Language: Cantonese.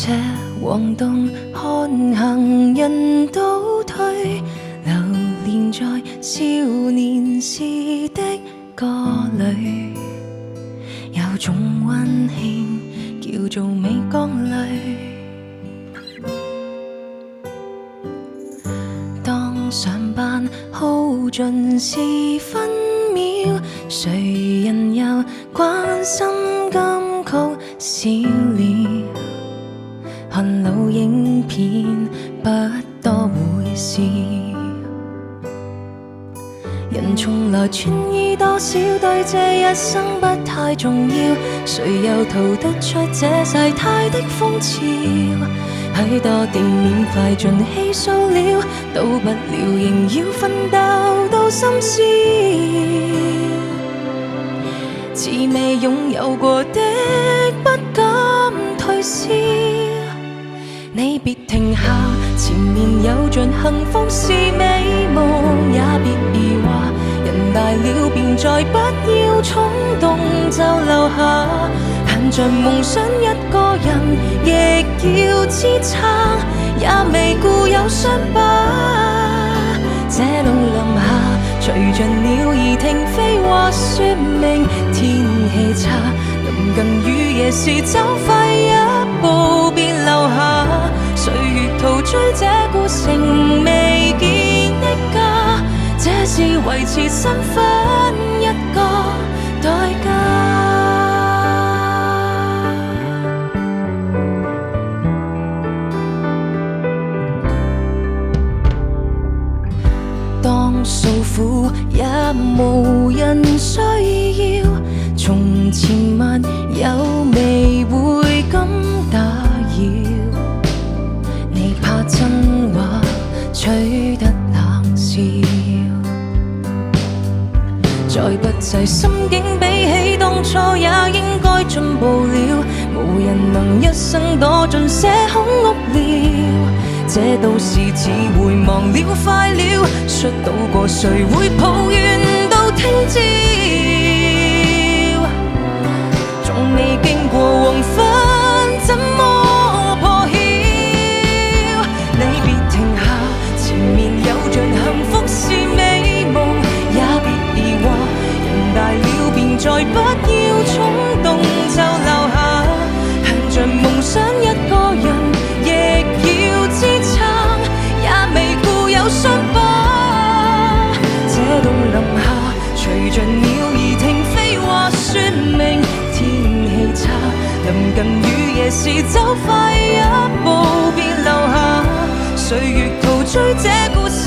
這晃動，看行人倒退，流連在少年時的歌裏，有種溫馨叫做未降淚。當上班耗盡時分秒，誰人又關心金曲少了？看老影片不多會笑，人從來穿衣多少對這一生不太重要，誰又逃得出這世態的風潮？許多店面快盡氣數了，到不了仍要奮鬥到深宵，似未擁有過的不敢退燒。你別停下，前面有盡幸福是美夢，也別疑惑，人大了便再不要衝動就留下，盼着夢想一個人亦要支撐，也未顧有傷疤。這路林下，隨着鳥兒停飛或說明天氣差，臨近雨夜時走快一步別留下，歲月陶醉這故城未見的家，這是維持身份一個代價。當訴苦也無人需要，從前密友未會敢打擾，你怕真話取得冷笑，再不濟心境比起當初也應該進步了，無人能一生躲進這空屋了，這都市只會忘了快了，摔倒過誰會抱怨到聽朝，仲未經過黃昏怎麼破曉？你別停下，前面有盡幸福是美夢，也別疑惑，人大了便再不要衝動就留下，盼着夢想一個人亦要支撐，也未顧有傷疤。這棟林下，隨着鳥兒停飛或說明天氣差，臨近雨夜時走快一步別留下，歲月陶醉這故城